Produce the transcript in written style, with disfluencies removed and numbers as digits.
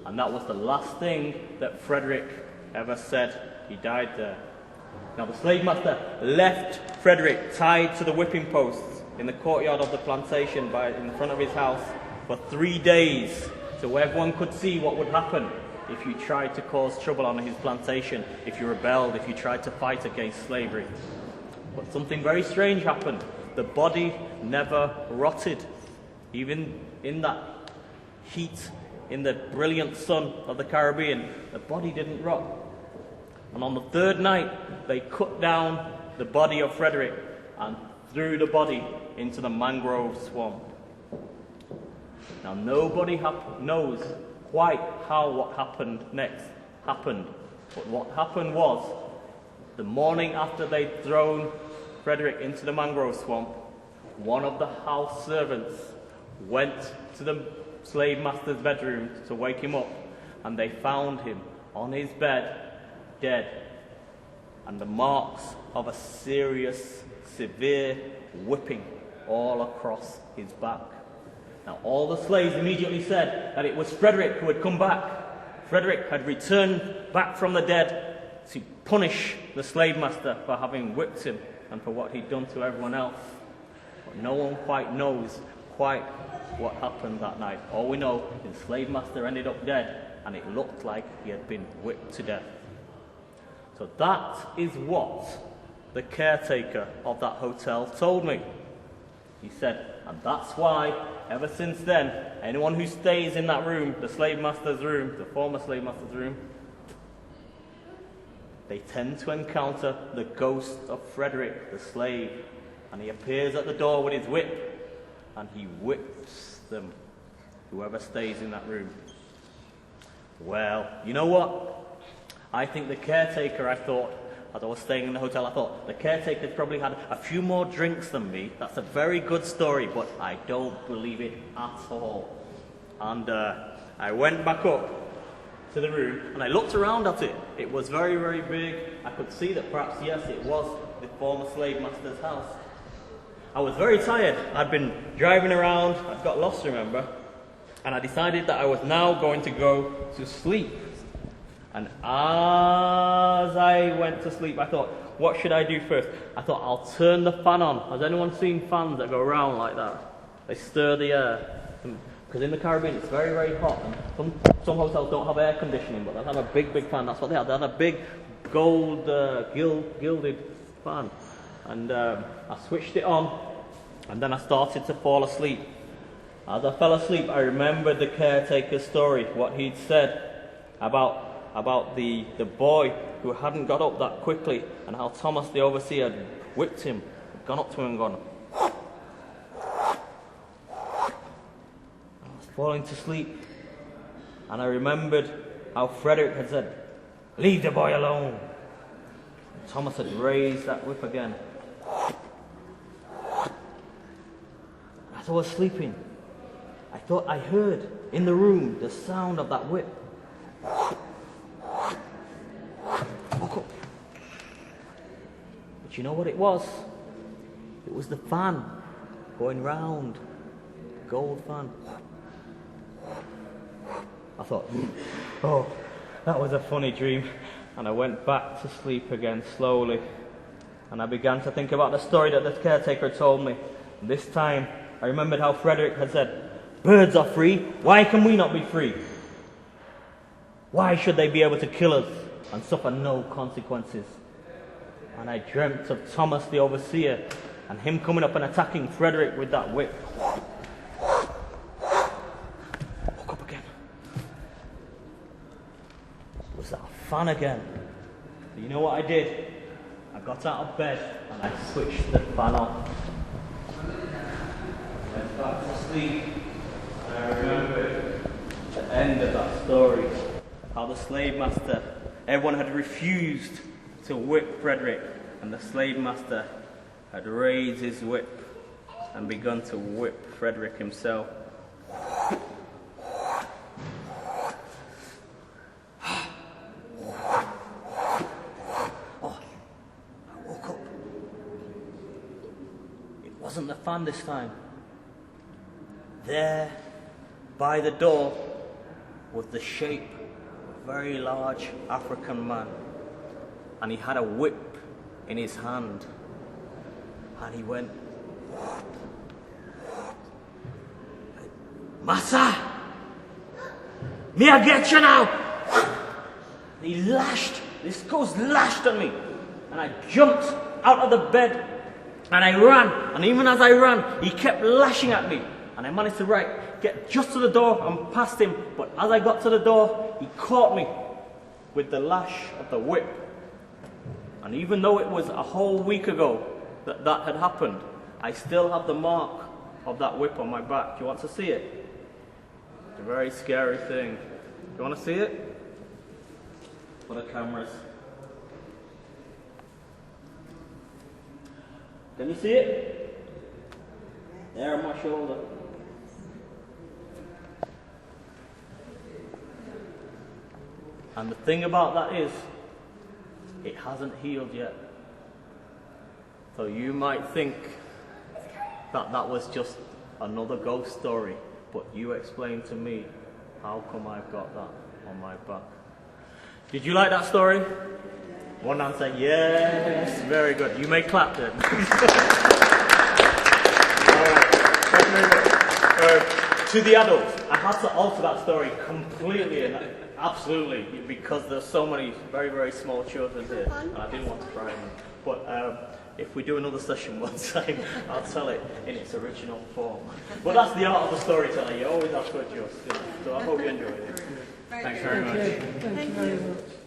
And that was the last thing that Frederick ever said. He died there. Now the slave master left Frederick tied to the whipping posts in the courtyard of the plantation in front of his house for 3 days, so everyone could see what would happen if you tried to cause trouble on his plantation, if you rebelled, if you tried to fight against slavery. But something very strange happened. The body never rotted. Even in that heat, in the brilliant sun of the Caribbean, the body didn't rot. And on the third night, they cut down the body of Frederick and threw the body into the mangrove swamp. Now nobody knows quite how what happened next happened. But what happened was, the morning after they'd thrown Frederick into the mangrove swamp, one of the house servants went to the slave master's bedroom to wake him up, and they found him on his bed, dead, and the marks of a serious, severe whipping all across his back. Now all the slaves immediately said that it was Frederick who had come back. Frederick had returned back from the dead to punish the slave master for having whipped him and for what he'd done to everyone else. But no one quite knows what happened that night. All we know is the slave master ended up dead, and it looked like he had been whipped to death. So that is what the caretaker of that hotel told me. He said, and that's why, ever since then, anyone who stays in that room, the slave master's room, the former slave master's room, they tend to encounter the ghost of Frederick, the slave, and he appears at the door with his whip, and he whips them, whoever stays in that room. Well, you know what? I think the caretaker, as I was staying in the hotel, I thought, the caretaker's probably had a few more drinks than me. That's a very good story, but I don't believe it at all. And I went back up to the room, and I looked around at it. It was very, very big. I could see that perhaps, yes, it was the former slave master's house. I was very tired. I'd been driving around. I'd got lost, remember? And I decided that I was now going to go to sleep. And as I went to sleep, I thought, what should I do first? I thought, I'll turn the fan on. Has anyone seen fans that go around like that? They stir the air. Because in the Caribbean, it's very, very hot. And some hotels don't have air conditioning, but they have a big, big fan. That's what they have. They have a big gold gilded fan. And I switched it on, and then I started to fall asleep. As I fell asleep, I remembered the caretaker's story, what he'd said about the boy who hadn't got up that quickly, and how Thomas the overseer had whipped him, had gone up to him and gone. I was falling to sleep, and I remembered how Frederick had said, "Leave the boy alone." And Thomas had raised that whip again. As I was sleeping, I thought I heard in the room the sound of that whip. Woke up. But you know what it was? It was the fan going round, the gold fan. I thought, oh, that was a funny dream. And I went back to sleep again slowly. And I began to think about the story that the caretaker told me. And this time, I remembered how Frederick had said, "Birds are free. Why can we not be free? Why should they be able to kill us and suffer no consequences?" And I dreamt of Thomas the overseer and him coming up and attacking Frederick with that whip. Woke up again. It was that fan again. But you know what I did? I got out of bed and I switched the fan off. I went back to sleep, and I remembered the end of that story. How the slave master, everyone had refused to whip Frederick, and the slave master had raised his whip and begun to whip Frederick himself. Oh, I woke up. It wasn't the fan this time. There, by the door, was the shape of a very large African man, and he had a whip in his hand, and he went, "Massa, me I get you now!" And he lashed, this ghost lashed at me, and I jumped out of the bed, and I ran, and even as I ran, he kept lashing at me, and I managed to get just to the door and past him, but as I got to the door, he caught me with the lash of the whip. And even though it was a whole week ago that had happened, I still have the mark of that whip on my back. Do you want to see it? It's a very scary thing. Do you want to see it? For the cameras. Can you see it? There on my shoulder. And the thing about that is, it hasn't healed yet. So you might think that that was just another ghost story, but you explain to me how come I've got that on my back. Did you like that story? One answer, yes, very good. You may clap then. To the adults, I had to alter that story completely and absolutely, because there's so many very, very small children here, and I didn't want to frighten them. But if we do another session one time, I'll tell it in its original form. But that's the art of the storyteller. You always have to adjust. So I hope you enjoyed it. Thanks very much. Thank you very much.